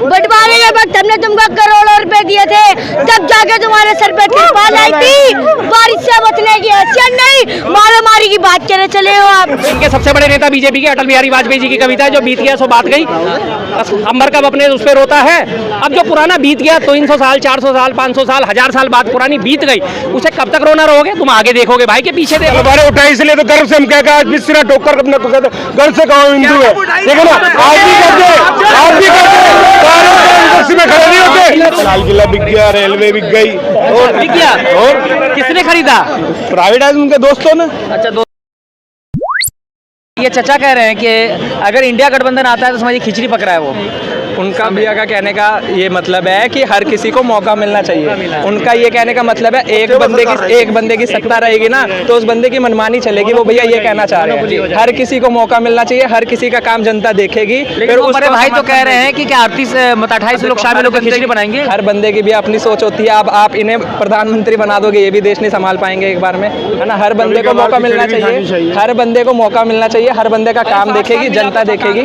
बंटवारे के वक्त हमने तुमको करोड़ों रुपए दिए थे, तब जाके तुम्हारे सर पे तिरपाल आई थी। बारिश से बचने की हैसियत नहीं, मारामारी की बात करे चले हो आप। इनके सबसे बड़े नेता बीजेपी के अटल बिहारी वाजपेयी जी की कविता है, जो बीत गया सो बात गई, अंबर कब अपने उस पर रोता है। अब जो पुराना बीत गया 300 साल 400 साल 500 साल 1000 साल बाद पुरानी बीत गई, उसे कब तक रोना रहोगे? तुम आगे देखोगे भाई के पीछे देखो। हमारे उठाए इसलिए तो गर्व से हम कह आज भी सिरा ठोकर अपना गर्व से कहो हिंदू है, देखो ना आज भी करते में खड़े नहीं होते। लाल किला बिक गया, रेलवे बिक गई और बिक गया। और किसने खरीदा? प्राइवेटाइज उनके दोस्तों ने। अच्छा ये चचा कह रहे हैं कि अगर इंडिया गठबंधन आता है तो समझिए खिचड़ी पक रहा है वो। उनका भैया का कहने का ये मतलब है कि हर किसी को मौका मिलना चाहिए। उनका ये कहने का मतलब है एक बंदे की सत्ता रहेगी ना तो उस बंदे की मनमानी चलेगी। वो भैया ये कहना चाह रहे हैं हर किसी को मौका मिलना चाहिए, हर किसी का काम जनता देखेगी। फिर बड़े भाई तो कह रहे हैं कि क्या 28 लोग शामिल होकर खिचड़ी बनाएंगे। हर बंदे की भी अपनी सोच होती है। अब आप इन्हें प्रधानमंत्री बना दोगे, ये भी देश नहीं संभाल पाएंगे एक बार में, है ना। हर बंदे को मौका मिलना चाहिए, हर बंदे को मौका मिलना चाहिए, हर बंदे का काम देखेगी जनता देखेगी।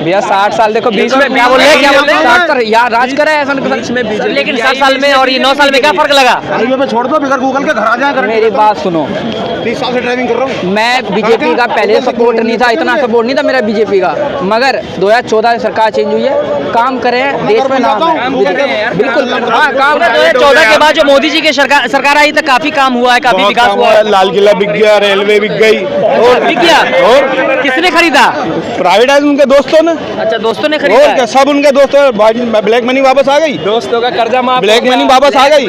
भैया 60 साल देखो बीच में क्या बोल रहे हैं यार राज करे ऐसा में, लेकिन 7 साल में और ये 9 साल में क्या फर्क लगा? हाईवे पे छोड़ दो, बिगर गूगल के घर आ जाए। मेरी बात सुनो, 30 साल से ड्राइविंग कर रहा हूँ मैं बीजेपी का पहले सपोर्ट नहीं था, इतना सपोर्ट नहीं था मेरा बीजेपी का, मगर 2014 सरकार चेंज हुई है, काम करें देश में नाम है बिल्कुल। हाँ काम 2014 के बाद जो मोदी जी की सरकार आई तक काफी काम हुआ है, काफी विकास हुआ है। लाल किला बिक गया, रेलवे बिक गई और बिक गया। और किसने खरीदा? प्राइवेटाइज उनके दोस्तों ने। अच्छा दोस्तों ने और खरीदा क्या सब उनके दोस्तों। ब्लैक मनी वापस आ गई, दोस्तों का कर्जा माफ, ब्लैक मनी वापस आ गई,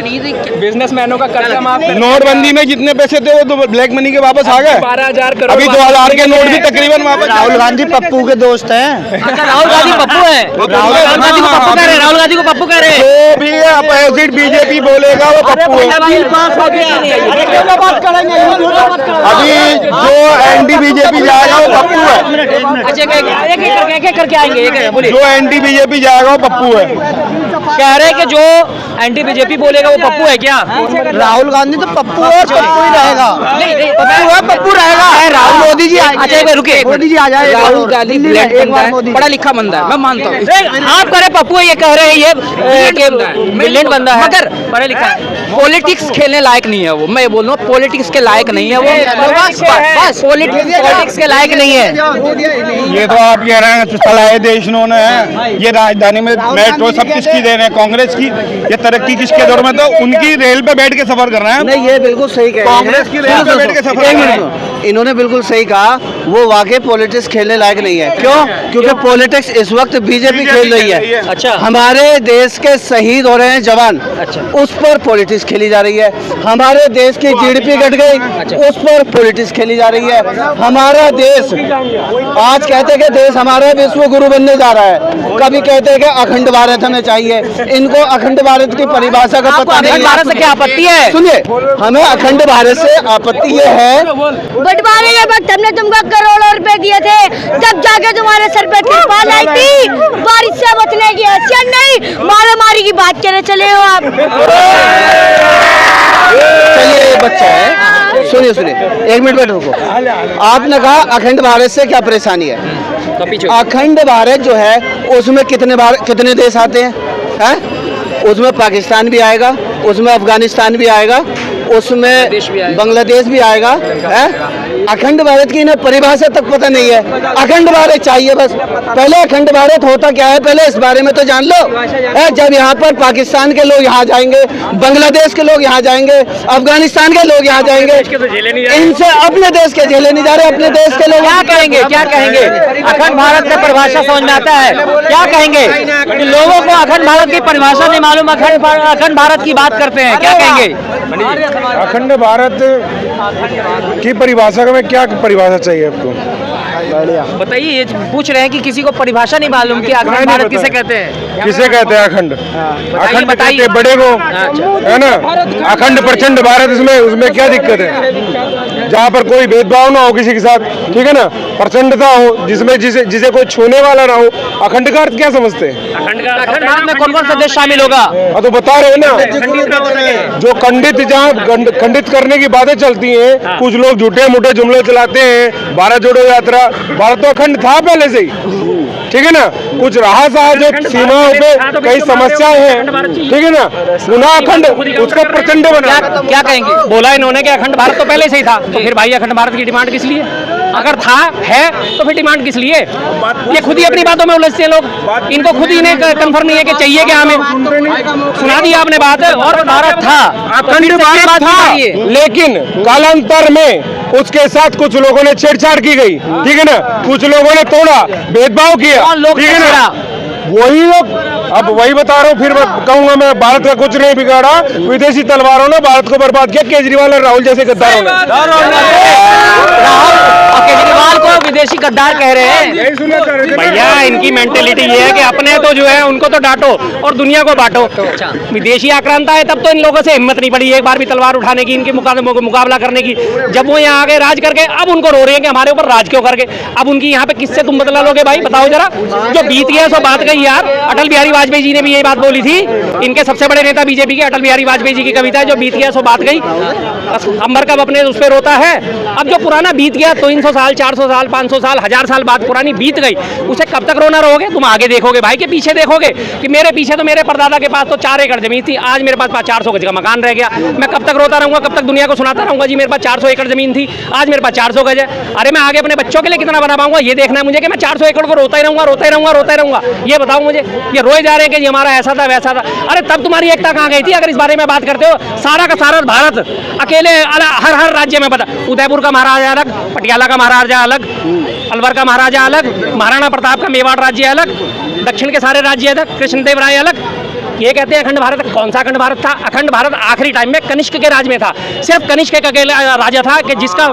बिजनेसमैनों का कर्जा माफ। नोटबंदी में जितने पैसे थे वो तो ब्लैक मनी के वापस आ गए। 12,000 करोड़ अभी 2000 के नोट भी तकरीबन वापस। राहुल गांधी पप्पू के दोस्त हैं। अच्छा राहुल गांधी पप्पू है, राहुल गांधी को पप्पू कह रहे हैं, राहुल गांधी को पप्पू कह रहे हैं। जो भी अपोजिट बीजेपी बोलेगा वो पप्पू है। अभी जो एंटी बीजेपी जाएगा वो पप्पू है। अच्छा एक करके आएंगे, बोलिए। जो एंटी बीजेपी जाएगा वो पप्पू है। कह रहे हैं कि जो एंटी बीजेपी बोलेगा वो पप्पू है क्या? राहुल गांधी तो पप्पू है, पप्पू ही रहेगा। पप्पू रहेगा। राहुल मोदी जी अच्छा एक बार रुके, मोदी जी आ जाए। राहुल गांधी पढ़ा लिखा बंदा है, मैं मानता हूँ। आप कह रहे पप्पू है, ये कह रहे हैं ये ब्रिलियंट बंदा है, मगर पढ़ा लिखा है। पॉलिटिक्स खेलने लायक नहीं है वो। मैं ये बोल रहा हूँ पॉलिटिक्स के लायक नहीं है वो, बस पॉलिटिक्स के लायक नहीं है। ये तो आप कह रहे हैं चलाए देश इन्होंने है, ये राजधानी में मेट्रो सब किसकी दे रहे हैं? कांग्रेस की। ये तरक्की किसके दौर में? तो उनकी रेल पे बैठ के सफर कर रहे हैं। नहीं ये बिल्कुल सही कह रहे हैं, कांग्रेस की रेल पे बैठ के सफर कर रहे हैं। इन्होंने बिल्कुल सही कहा, वो वाकई पॉलिटिक्स खेलने लायक नहीं है। क्यों? क्योंकि पॉलिटिक्स इस वक्त बीजेपी खेल रही है। अच्छा हमारे देश के शहीद हो रहे हैं जवान, अच्छा उस पर पॉलिटिक्स खेली जा रही है। हमारे देश की जीडीपी घट गई, उस पर पॉलिटिक्स खेली जा रही है। हमारा देश आज कहते हैं कि देश हमारा विश्व गुरु बनने जा रहा है, कभी कहते हैं कि अखंड भारत हमें चाहिए। इनको अखंड भारत की परिभाषा का पता नहीं। भारत से क्या आपत्ति है? सुनिए, हमें अखंड भारत से आपत्ति ये है, बंटवारे के वक्त हमने तुमको करोड़ों रुपए दिए थे, तब जाके तुम्हारे सर पे तिरपाल आई थी। बारिश से बचने की हैसियत नहीं, मारामारी की बात करे चले हो आप। चलिए बच्चा है, सुनिए 1 मिनट बैठ रुको। आपने कहा अखंड भारत से क्या परेशानी है? अखंड भारत जो है उसमें कितने देश आते हैं? उसमें पाकिस्तान भी आएगा, उसमें अफगानिस्तान भी आएगा, उसमें बांग्लादेश भी आएगा। अखंड भारत की इन्हें परिभाषा तक पता नहीं है। अखंड भारत चाहिए बस। पहले अखंड भारत होता क्या है पहले इस बारे में तो जान लो। जब यहाँ पर पाकिस्तान के लोग यहाँ जाएंगे, बांग्लादेश के लोग यहाँ जाएंगे, अफगानिस्तान के लोग यहाँ जाएंगे, इनसे अपने देश के झेले नहीं जा रहे। अपने देश के लोग क्या कहेंगे? क्या कहेंगे? अखंड भारत का परिभाषा समझ में आता है? क्या कहेंगे? लोगों को अखंड भारत की परिभाषा नहीं मालूम, अखंड भारत की बात करते हैं, क्या कहेंगे? अखंड भारत की परिभाषा में क्या परिभाषा चाहिए आपको? बताइए, ये पूछ रहे हैं कि किसी को परिभाषा नहीं मालूम कि अखंड भारत किसे कहते हैं? किसे कहते हैं अखंड? अखंड बताइए बड़े को, है ना। अखंड प्रचंड भारत, इसमें उसमें क्या दिक्कत है? जहाँ पर कोई भेदभाव ना हो किसी के साथ, ठीक है ना, प्रचंडता हो, जिसमें जिसे कोई छूने वाला ना हो। अखंड का अर्थ क्या समझते हैं? अखंड भारत में कौन कौन सा देश शामिल होगा? तो बता रहे हैं ना, जो जहाँ खंडित करने की बातें चलती हैं, कुछ लोग झूठे मूठे जुमले चलाते हैं, भारत जोड़ो यात्रा, भारत तो अखंड था पहले से ही, ठीक है ना। कुछ रहा सा जो सीमाओं पे कई समस्याएं हैं, ठीक है ना, पुनः अखंड उसको प्रचंड बना। क्या कहेंगे? बोला इन्होंने कि अखंड भारत तो पहले से ही था, तो फिर भाई अखंड भारत की डिमांड किस लिए? अगर था है तो फिर डिमांड किस लिए? ये खुद ही अपनी बातों में उलझते हैं लोग, इनको खुद ही नहीं कंफर्म नहीं है कि चाहिए क्या हमें। सुना दी आपने बात, और भारत था, अखंड भारत था, लेकिन कालांतर में उसके साथ कुछ लोगों ने छेड़छाड़ की गई, ठीक है ना, कुछ लोगों ने तोड़ा, भेदभाव किया, ठीक है ना। वही लोग, अब वही बता रहा हूँ, फिर कहूंगा मैं, भारत का कुछ नहीं बिगाड़ा, विदेशी तलवारों ने भारत को बर्बाद किया, केजरीवाल और राहुल जैसे गद्दारों ने। केजरीवाल को विदेशी गद्दार कह रहे हैं। भैया इनकी मेंटेलिटी ये है कि अपने तो जो है उनको तो डांटो और दुनिया को बांटो। विदेशी आक्रांता है तब तो इन लोगों से हिम्मत नहीं पड़ी एक बार भी तलवार उठाने की, इनके मुकाबला करने की। जब वो यहाँ आगे राज करके अब उनको रो रहे हैं कि हमारे ऊपर राज क्यों करके। अब उनकी यहाँ पे किससे तुम बदला लोगे भाई, बताओ जरा। जो बीत गया सो बात गई यार। अटल बिहारी वाजपेयी जी ने भी यही बात बोली थी, इनके सबसे बड़े नेता बीजेपी के अटल बिहारी वाजपेयी जी की कविता है, जो बीत गया सो बात गई, अंबर कब अपने उस पर रोता है। अब जो पुराना बीत गया 300 साल 400 साल 500 साल 1000 साल बाद पुरानी बीत गई, उसे कब तक रोना रहोगे? तुम आगे देखोगे भाई के पीछे देखोगे कि मेरे पीछे तो मेरे परदादा के पास तो 4 एकड़ जमीन थी, आज मेरे पास 400 गज का मकान रह गया। मैं कब तक रोता रहूंगा, कब तक दुनिया को सुनाता रहूंगा जी मेरे पास 400 एकड़ जमीन थी, आज मेरे पास 400 गज है। अरे मैं आगे अपने बच्चों के लिए कितना बना पाऊंगा, ये देखना है मुझे कि मैं 400 एकड़ को रोता ही रहूंगा रोता ही रहूंगा रोता ही रहूंगा। ये बताओ मुझे, ये रोए जा रहे हैं कि ये हमारा ऐसा था वैसा था। अरे तब तुम्हारी एकता कहाँ गई थी? अगर इस बारे में बात करते हो, सारा का सारा भारत अकेले हर राज्य में बता, उदयपुर का महाराजा अलग, पटियाला का महाराजा अलग, अलवर का महाराजा अलग, महाराणा प्रताप का मेवाड़ राज्य अलग, दक्षिण के सारे राज्य अलग, कृष्णदेव राय अलग। ये कहते हैं अखंड भारत। कौन सा अखंड भारत था? अखंड भारत आखिरी टाइम में कनिष्क के राज में था। सिर्फ कनिष्क का अकेला राजा था कि जिसका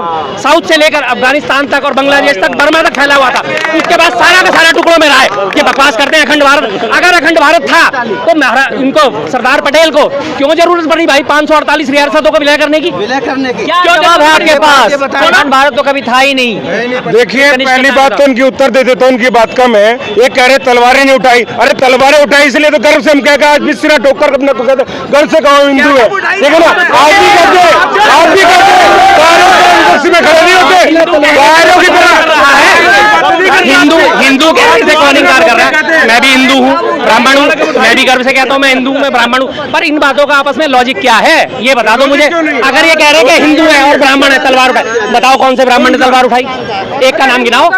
साउथ से लेकर अफगानिस्तान तक और बांग्लादेश तक, बर्मा तक फैला हुआ था। उसके बाद सारा का सारा टुकड़ों में रहा है। ये बकवास करते हैं अखंड भारत। अगर अखंड भारत था तो इनको सरदार पटेल को क्यों जरूरत पड़ी भाई 548 रियासतों को विलय करने की? क्या जवाब है आपके पास? अखंड भारत तो कभी था ही नहीं। देखिए, पहली बात तो उनकी उत्तर दे देता हूं, उनकी बात कम है। ये कह रहे तलवारें नहीं उठाई। अरे तलवारें उठाई इसलिए तो गर्व से हम कह आज भी सिरा ठोकर अपने को कहते गर्व से कहो हिंदू है, ठीक है ना। आज भी कहते में खड़े नहीं होते हिंदू कहने से कौन इनकार कर रहा है? मैं भी हिंदू हूँ, ब्राह्मण हूँ, मैं भी गर्व से कहता हूँ मैं हिंदू हूँ, मैं ब्राह्मण हूँ। पर इन बातों का आपस में लॉजिक क्या है ये बता दो मुझे। अगर ये कह रहे हैं कि हिंदू है और ब्राह्मण है तलवार उठाई, बताओ कौन से ब्राह्मण ने तलवार उठाई? एक का नाम गिनाओ।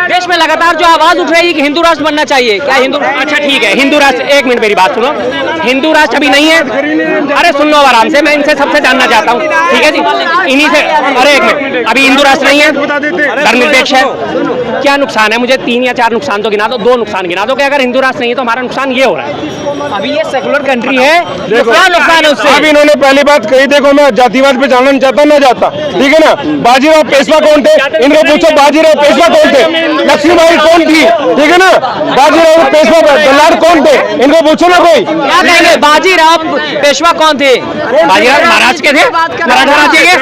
देश में लगातार जो आवाज उठ रही है कि हिंदू राष्ट्र बनना चाहिए, क्या हिंदू? अच्छा ठीक है, हिंदू राष्ट्र, एक मिनट मेरी बात सुनो। हिंदू राष्ट्र अभी नहीं है। अरे सुन लो आराम से, मैं इनसे सबसे जानना चाहता हूँ, ठीक है जी, इन्हीं से। अरे एक मिनट, अभी हिंदू राष्ट्र नहीं है, धर्मनिरपेक्ष है, क्या नुकसान है? मुझे 3 या 4 नुकसान तो गिना दो, 2 नुकसान गिना दो कि अगर हिंदू राष्ट्र नहीं है तो हमारा नुकसान ये हो रहा है। अभी ये सेकुलर कंट्री है, क्या नुकसान है उससे? अब इन्होंने पहली बात कही, देखो मैं जातिवाद पे जानना चाहता ना जाता, ठीक है ना। बाजीराव पेशवा कौन थे? इनको पूछो बाजीराव पेशवा कौन थे? लक्ष्मीबाई कौन थी? ठीक है ना। बाजीराव पेशवा दलाल कौन थे? इनको पूछो ना कोई। क्या कहेंगे बाजीराव पेशवा कौन थे? बाजीराव महाराज के थे, मराठा राज्य के।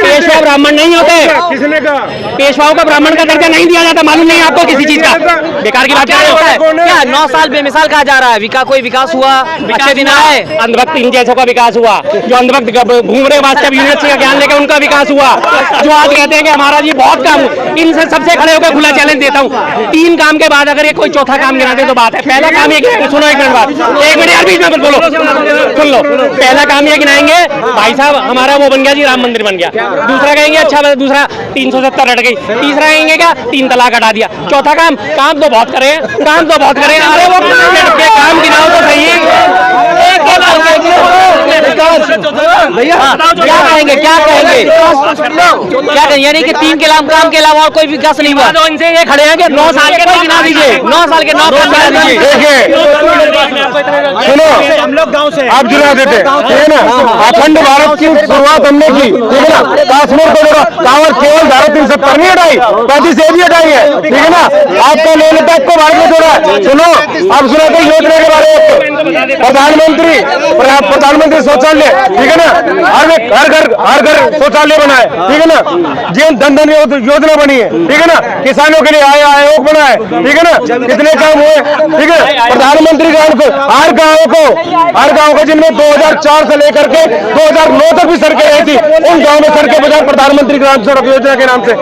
पेशवा ब्राह्मण नहीं होते। किसने कहा? पेशवाओं का ब्राह्मण का दर्जा नहीं दिया जाता, मालूम नहीं आपको किसी चीज का? बेकार की बात क्या होता है? क्या 9 साल बेमिसाल कहा जा रहा है? कोई विकास हुआ? अच्छे दिन आए? अंधभक्त इन जैसों का विकास हुआ, जो अंधभक्त घूम रहे वास्तव यूनिवर्सिटी का ज्ञान लेकर उनका विकास हुआ, जो आज कहते हैं कि हमारा जी बहुत काम। इनसे सबसे खड़े होकर खुला चैलेंज देता हूँ, 3 काम के बाद अगर ये कोई चौथा काम गिनाते तो बात है। पहला काम ये गिनाएंगे, सुनो एक मिनट बात, 1 मिनट यार बीच में बोलो, सुन लो। पहला काम ये गिनाएंगे भाई साहब हमारा वो बन गया जी, राम मंदिर बन गया। दूसरा कहेंगे अच्छा, दूसरा 370 हट गई। तीसरा कहेंगे क्या? 3 तलाक हटा दिया। चौथा काम तो बहुत करे, काम तो बहुत करे। अरे वो काम गिनाओ तो सही है। भैया क्या कहेंगे? क्या कहेंगे? यानी कि 3 काम के अलावा और कोई विकास नहीं हुआ? तो इनसे ये खड़े हैं कि 9 साल के गिना दीजिए, 9 साल के 9 गिना दीजिए। सुनो, हम लोग गाँव से आप गिना देते, ठीक है ना। अखंड भारत की शुरुआत हमने की, ठीक है ना। काश्मीर को जोड़ा, कांवर केवल धारा 370 नहीं हटाई, 35 से भी हटाई है, ठीक है ना। आपका लेह लद्दाख को भारत में जोड़ा। सुनो, अब सुना योजना के बारे में। प्रधानमंत्री शौचालय शौचालय, ठीक है ना, हर घर शौचालय बना है, ठीक है ना, जन धन योजना बनी है, ठीक है ना, किसानों के लिए आयोग बना है, ठीक है ना, कितने काम हुए, ठीक है। प्रधानमंत्री ग्राम को हर गांव को जिनमें 2004 से लेकर के 2009 तक भी सड़कें रही थी, उन गाँव में सड़कें बजाय प्रधानमंत्री ग्राम सड़क योजना के नाम से